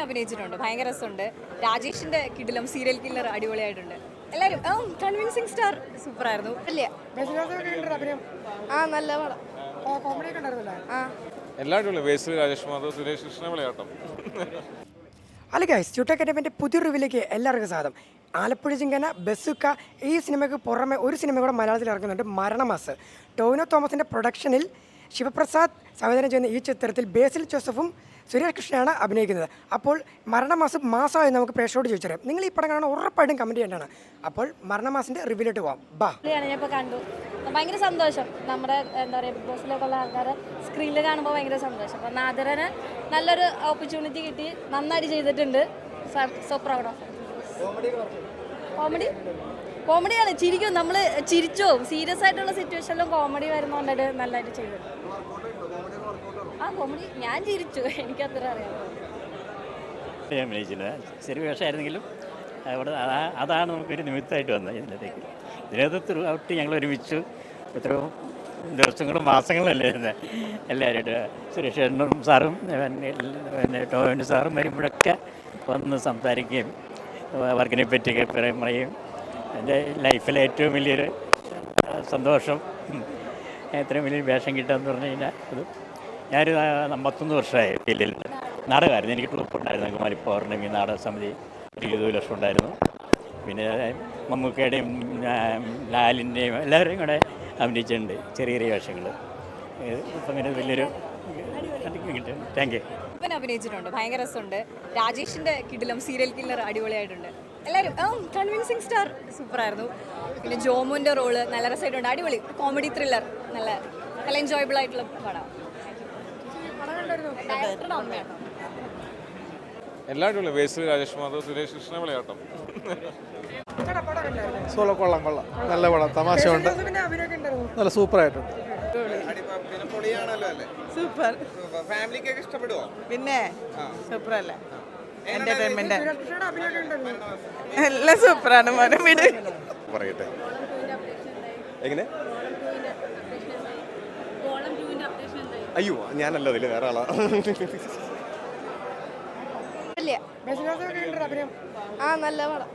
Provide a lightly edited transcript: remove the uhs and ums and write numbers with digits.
അഭിനയിച്ചിട്ടുണ്ട്, ഭയങ്കര രസമുണ്ട്. രാജേഷിന്റെ കിടിലം സീരിയൽ കില്ലർ അടിപൊളിയായിട്ടുണ്ട്. എല്ലാവരും കൺവിൻസിങ് സ്റ്റാർ സൂപ്പർ ആയിരുന്നു. അല്ലേ നല്ല പടം. എല്ലാവരും ബേസിൽ രാജേഷ് മാധവ് സുരേഷ് കൃഷ്ണ വിളയാട്ടം. അല്ല ഗൈസ്, ചുട്ട അക്കാഡമിൻ്റെ പുതിയ റിവ്യൂലേക്ക് എല്ലാവർക്കും സ്വാഗതം. ആലപ്പുഴ ചിങ്കന ബസുക്ക ഈ സിനിമയ്ക്ക് പുറമെ ഒരു സിനിമ കൂടെ മലയാളത്തിൽ ഇറങ്ങുന്നുണ്ട്, മരണമാസ്. ടോവിനോ തോമസിൻ്റെ പ്രൊഡക്ഷനിൽ ശിവപ്രസാദ് സംവിധാനം ചെയ്യുന്ന ഈ ചിത്രത്തിൽ ബേസിൽ ജോസഫും സുരേഷ് കൃഷ്ണയാണ് അഭിനയിക്കുന്നത്. അപ്പോൾ മാസമായി നമുക്ക് പ്രേക്ഷകരോട് ചോദിച്ചറിയാം, നിങ്ങൾ ഈ പടം കാണാൻ ഉറപ്പായിട്ടും കമൻറ്റ് ചെയ്യേണ്ടതാണ്. അപ്പോൾ മരണമാസിൻ്റെ റിവ്യൂലോട്ട് പോവാം. ഞാനിപ്പോൾ കണ്ടു, ഭയങ്കര സന്തോഷം. നമ്മുടെ എന്താ പറയുക, ബിഗ് ബോസിലേക്കുള്ള ആൾക്കാരെ സ്ക്രീനിൽ കാണുമ്പോൾ ഭയങ്കര സന്തോഷം. അപ്പോൾ നാദരന് നല്ലൊരു ഓപ്പർച്യൂണിറ്റി കിട്ടി, നന്നായിട്ട് ചെയ്തിട്ടുണ്ട്. So proud of. കോമഡിയാണ്, ചിരിക്കും, നമ്മൾ ചിരിച്ചോ. സീരിയസ് ആയിട്ടുള്ള സിറ്റുവേഷനിലും കോമഡി വരുന്നതുകൊണ്ടിട്ട് നല്ലതായിട്ട് ചെയ്തു. കോമഡി ഞാൻ ചിരിച്ചു, എനിക്കത്ര അറിയാം. അഭിനയിച്ചില്ല, ചെറിയ വേഷമായിരുന്നെങ്കിലും അവിടെ അതാണ് നമുക്കൊരു നിമിത്തമായിട്ട് വന്നത്. ഇതിനകത്ത് ത്രൂ ഔട്ട് ഞങ്ങൾ ഒരുമിച്ച് എത്രയോ ദിവസങ്ങളും മാസങ്ങളല്ലേ എല്ലാവരുമായിട്ട്. സുരേഷ് സാറും പിന്നെ ടോവിനോ സാറും വരുമ്പോഴൊക്കെ വന്ന് സംസാരിക്കുകയും വർക്കിനെ പറ്റിയൊക്കെ പറയുകയും എൻ്റെ ലൈഫിലെ ഏറ്റവും വലിയൊരു സന്തോഷം എത്രയും വലിയൊരു വേഷം കിട്ടുകയെന്ന് പറഞ്ഞു കഴിഞ്ഞാൽ അത് ഞാനൊരു 51 വർഷമായി ഫീൽഡിൽ നാടകമായിരുന്നു. എനിക്ക് ട്രൂപ്പ് ഉണ്ടായിരുന്നു, കുമാരി പൗർണമി നാടക സമിതി, 20 ലക്ഷം ഉണ്ടായിരുന്നു. പിന്നെ മമ്മൂക്കയുടെയും ലാലിൻ്റെയും എല്ലാവരെയും കൂടെ അഭിനയിച്ചിട്ടുണ്ട്, ചെറിയ ചെറിയ വേഷങ്ങൾ. ഇപ്പം അങ്ങനെ വലിയൊരു താങ്ക് യു. അഭിനയിച്ചിട്ടുണ്ട്, ഭയങ്കര രസമുണ്ട്. രാജേഷിന്റെ കിടിലം സീരിയൽ കില്ലർ അടിപൊളിയായിട്ടുണ്ട്. എല്ലാവരും കൺവിൻസിങ് സ്റ്റാർ സൂപ്പർ ആയിരുന്നു. പിന്നെ ജോമോന്റെ റോള് നല്ല രസമായിട്ടുണ്ട്, അടിപൊളി കോമഡി ത്രില്ലർ, നല്ല നല്ല എൻജോയബിൾ ആയിട്ടുള്ള പടം. എല്ലാവരും ബേസിൽ രാജേഷ് മാധവ് സുരേഷ് കൃഷ്ണ വിളയാട്ടം. കൊള്ളാം, നല്ല പടം, തമാശയുണ്ട്, നല്ല സൂപ്പറായിട്ടുണ്ട്. സൂപ്പർ, പിന്നെ സൂപ്പർ അല്ലേ, എന്റർടൈൻമെന്റ് എല്ലാം സൂപ്പറാണ്. പറയട്ടെ എങ്ങനെ? അയ്യോ, ഞാനല്ല, അതിൽ വേറെ ആളാ. നല്ല പടം.